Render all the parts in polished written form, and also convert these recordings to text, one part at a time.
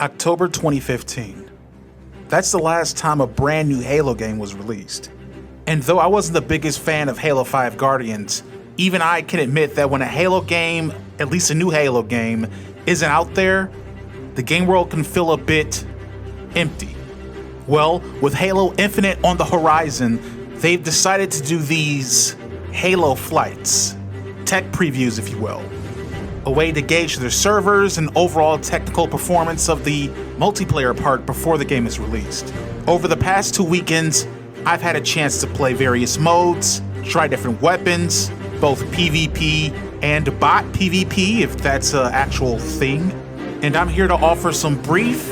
October 2015. That's the last time a brand new Halo game was released. And though I wasn't the biggest fan of Halo 5 Guardians, even I can admit that when a Halo game, at least a new Halo game, isn't out there, the game world can feel a bit empty. Well, with Halo Infinite on the horizon, they've decided to do these Halo flights, tech previews if you will, a way to gauge their servers and overall technical performance of the multiplayer part before the game is released. Over the past 2 weekends, I've had a chance to play various modes, try different weapons, both PvP and bot PvP if that's an actual thing, and I'm here to offer some brief,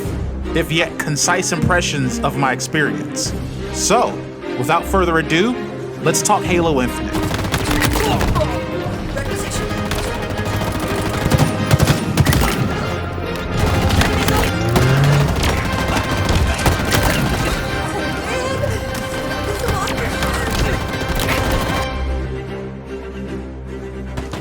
if yet concise impressions of my experience. So, without further ado, let's talk Halo Infinite.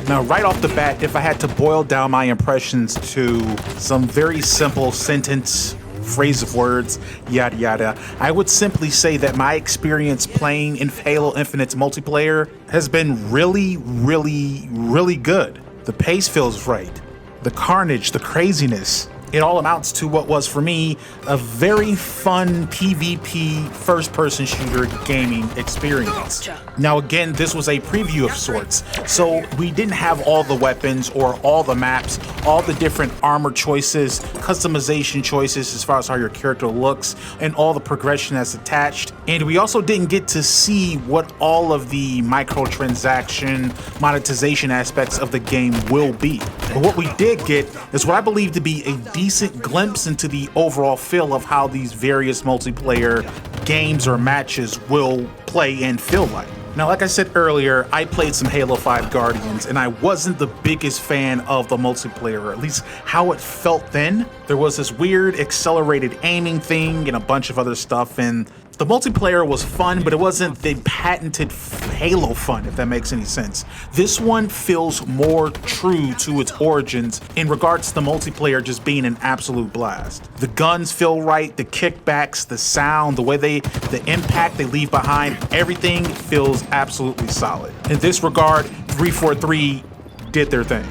Now, right off the bat, if I had to boil down my impressions to some very simple sentence, phrase of words, yada yada, I would simply say that my experience playing in Halo Infinite's multiplayer has been really, really, really good. The pace feels right. The carnage, the craziness, it all amounts to what was, for me, a very fun PvP first-person shooter gaming experience. Now again, this was a preview of sorts, so we didn't have all the weapons or all the maps, all the different armor choices, customization choices as far as how your character looks, and all the progression that's attached. And we also didn't get to see what all of the microtransaction monetization aspects of the game will be. But what we did get is what I believe to be a decent glimpse into the overall feel of how these various multiplayer games or matches will play and feel like. Now, like I said earlier, I played some Halo 5 Guardians, and I wasn't the biggest fan of the multiplayer, or at least how it felt then. There was this weird accelerated aiming thing and a bunch of other stuff, and the multiplayer was fun, but it wasn't the patented Halo fun, if that makes any sense. This one feels more true to its origins in regards to the multiplayer just being an absolute blast. The guns feel right, the kickbacks, the sound, the impact they leave behind, everything feels absolutely solid. In this regard, 343 did their thing.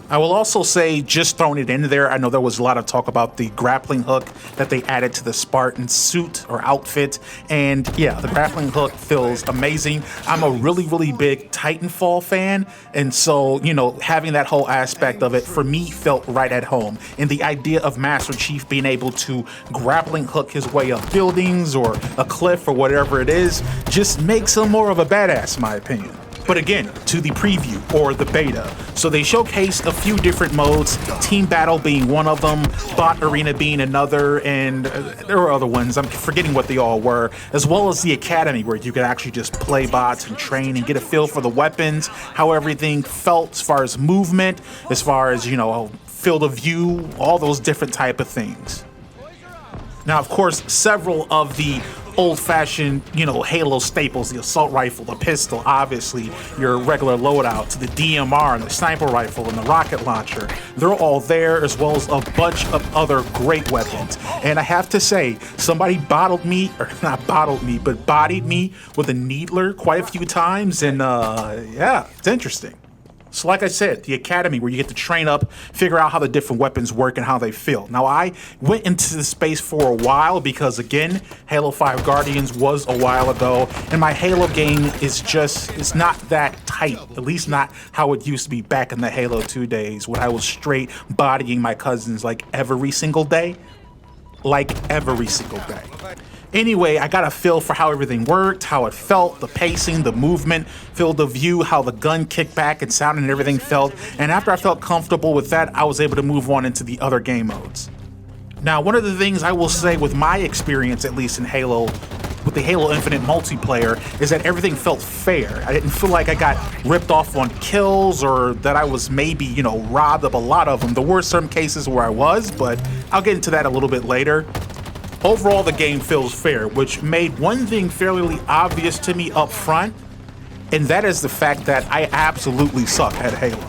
I will also say, just throwing it in there, I know there was a lot of talk about the grappling hook that they added to the Spartan suit or outfit, and yeah, the grappling hook feels amazing. I'm a really, really big Titanfall fan, and so, you know, having that whole aspect of it, for me, felt right at home. And the idea of Master Chief being able to grappling hook his way up buildings or a cliff or whatever it is, just makes him more of a badass, in my opinion. But again, to the preview or the beta. So they showcased a few different modes, team battle being one of them, bot arena being another, and there were other ones, I'm forgetting what they all were, as well as the academy where you could actually just play bots and train and get a feel for the weapons, how everything felt as far as movement, as far as, you know, field of view, all those different type of things. Now, of course, several of the old-fashioned, you know, Halo staples, the assault rifle, the pistol, obviously, your regular loadouts, the DMR, the sniper rifle, and the rocket launcher, they're all there, as well as a bunch of other great weapons. And I have to say, somebody bottled me, or not bottled me, but bodied me with a needler quite a few times, and yeah, it's interesting. So like I said, the academy where you get to train up, figure out how the different weapons work and how they feel. Now, I went into the space for a while because, again, Halo 5 Guardians was a while ago, and my Halo game is just, it's not that tight, at least not how it used to be back in the Halo 2 days when I was straight bodying my cousins like every single day. Anyway, I got a feel for how everything worked, how it felt, the pacing, the movement, field of view, how the gun kickback and sound and everything felt. And after I felt comfortable with that, I was able to move on into the other game modes. Now, one of the things I will say with my experience, at least in Halo, with the Halo Infinite multiplayer, is that everything felt fair. I didn't feel like I got ripped off on kills or that I was maybe, you know, robbed of a lot of them. There were some cases where I was, but I'll get into that a little bit later. Overall, the game feels fair, which made one thing fairly obvious to me up front, and that is the fact that I absolutely suck at Halo.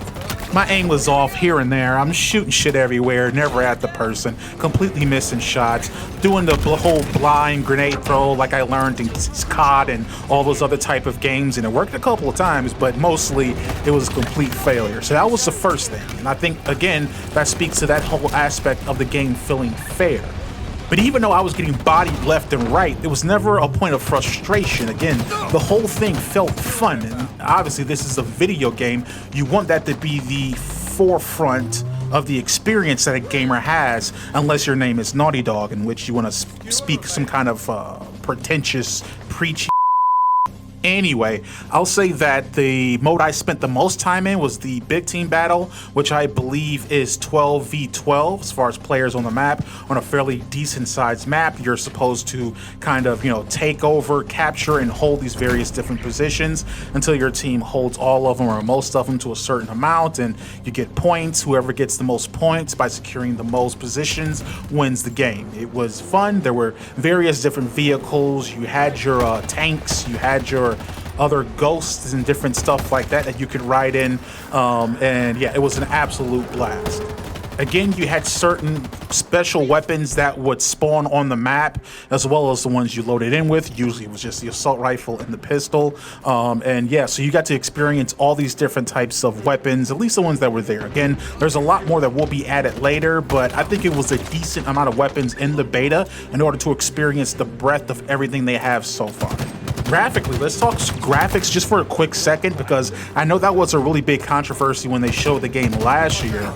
My aim was off here and there. I'm shooting shit everywhere, never at the person, completely missing shots, doing the whole blind grenade throw like I learned in COD and all those other type of games, and it worked a couple of times, but mostly it was a complete failure. So that was the first thing, and I think, again, that speaks to that whole aspect of the game feeling fair. But even though I was getting bodied left and right, there was never a point of frustration. Again, the whole thing felt fun. And obviously, this is a video game. You want that to be the forefront of the experience that a gamer has, unless your name is Naughty Dog, in which you want to speak some kind of pretentious, preachy. Anyway, I'll say that the mode I spent the most time in was the big team battle, which I believe is 12v12 as far as players on the map. On a fairly decent sized map, you're supposed to kind of, take over, capture, and hold these various different positions until your team holds all of them or most of them to a certain amount, and you get points. Whoever gets the most points by securing the most positions wins the game. It was fun. There were various different vehicles. You had your tanks, you had your other ghosts and different stuff like that you could ride in, and yeah, it was an absolute blast. Again, you had certain special weapons that would spawn on the map, as well as the ones you loaded in with. Usually it was just the assault rifle and the pistol, and yeah, so you got to experience all these different types of weapons, at least the ones that were there. Again, there's a lot more that will be added later, but I think it was a decent amount of weapons in the beta in order to experience the breadth of everything they have so far. Graphically, let's talk graphics just for a quick second, because I know that was a really big controversy when they showed the game last year,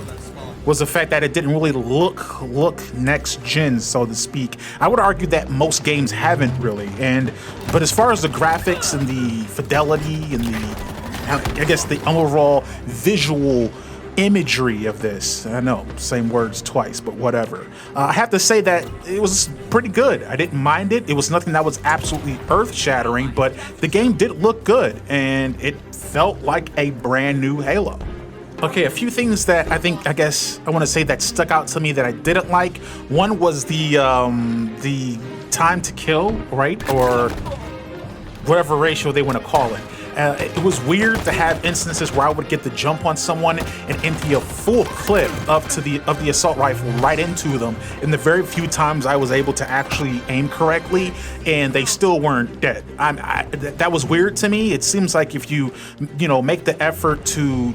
was the fact that it didn't really look next gen, so to speak. I would argue that most games haven't really, but as far as the graphics and the fidelity and I guess the overall visual imagery of this, I know, same words twice, but whatever. I have to say that it was pretty good. I didn't mind it. It was nothing that was absolutely earth-shattering, but the game did look good, and it felt like a brand new Halo. Okay, a few things that I guess I want to say that stuck out to me that I didn't like. One was the time to kill, right? Or whatever ratio they want to call it. It was weird to have instances where I would get the jump on someone and empty a full clip of the assault rifle right into them. And the very few times I was able to actually aim correctly, and they still weren't dead. That was weird to me. It seems like if you make the effort to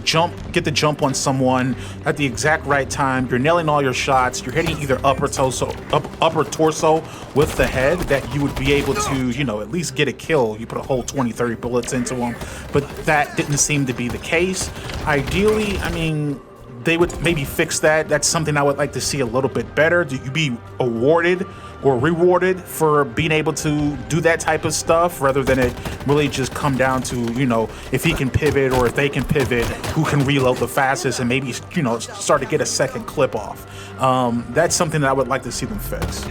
get the jump on someone at the exact right time, you're nailing all your shots, you're hitting either upper torso with the head, that you would be able to at least get a kill. You put a whole 20-30 bullets into them. But that didn't seem to be the case. Ideally, they would maybe fix that. That's something I would like to see a little bit better. Do you be awarded or rewarded for being able to do that type of stuff, rather than it really just come down to, if he can pivot or if they can pivot, who can reload the fastest and maybe, start to get a second clip off. That's something that I would like to see them fix.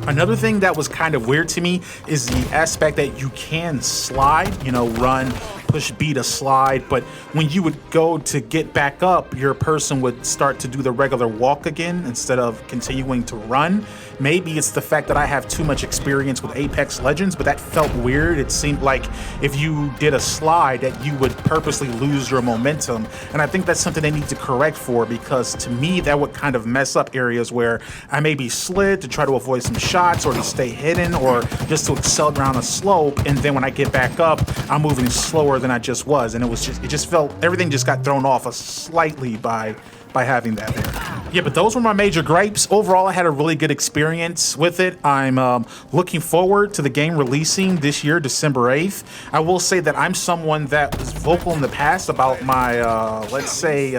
Another thing that was kind of weird to me is the aspect that you can slide, run, push B to slide, but when you would go to get back up, your person would start to do the regular walk again instead of continuing to run. Maybe it's the fact that I have too much experience with Apex Legends, but that felt weird. It seemed like if you did a slide that you would purposely lose your momentum, and I think that's something they need to correct for, because to me that would kind of mess up areas where I maybe slid to try to avoid some shots or to stay hidden or just to excel around a slope, and then when I get back up, I'm moving slower than I just was, and it just felt, everything just got thrown off slightly by having that there. Yeah, but those were my major gripes. Overall, I had a really good experience with it. I'm looking forward to the game releasing this year, December 8th. I will say that I'm someone that was vocal in the past about my, let's say,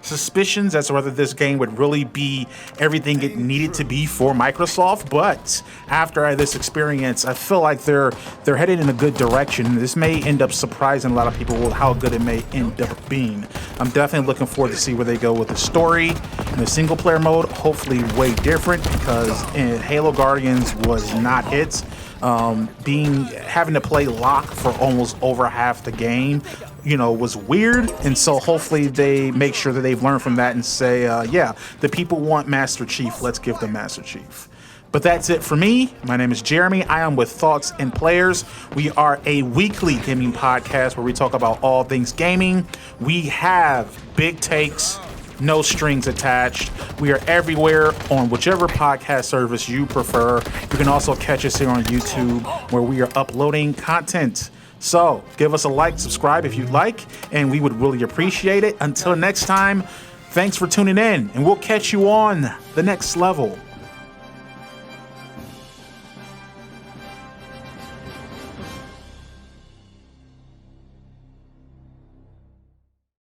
suspicions as to whether this game would really be everything it needed to be for Microsoft. But after this experience, I feel like they're headed in a good direction. This may end up surprising a lot of people with how good it may end up being. I'm definitely looking forward to see where they go with the story and the single player mode. Hopefully way different, because Halo Guardians was not it. Having to play lock for almost over half the game, was weird. And so hopefully they make sure that they've learned from that and say, yeah, the people want Master Chief, let's give them Master Chief. But that's it for me. My name is Jeremy. I am with Thoughts and Players. We are a weekly gaming podcast where we talk about all things gaming. We have big takes, no strings attached. We are everywhere on whichever podcast service you prefer. You can also catch us here on YouTube where we are uploading content. So give us a like, subscribe if you'd like, and we would really appreciate it. Until next time, thanks for tuning in, and we'll catch you on the next level.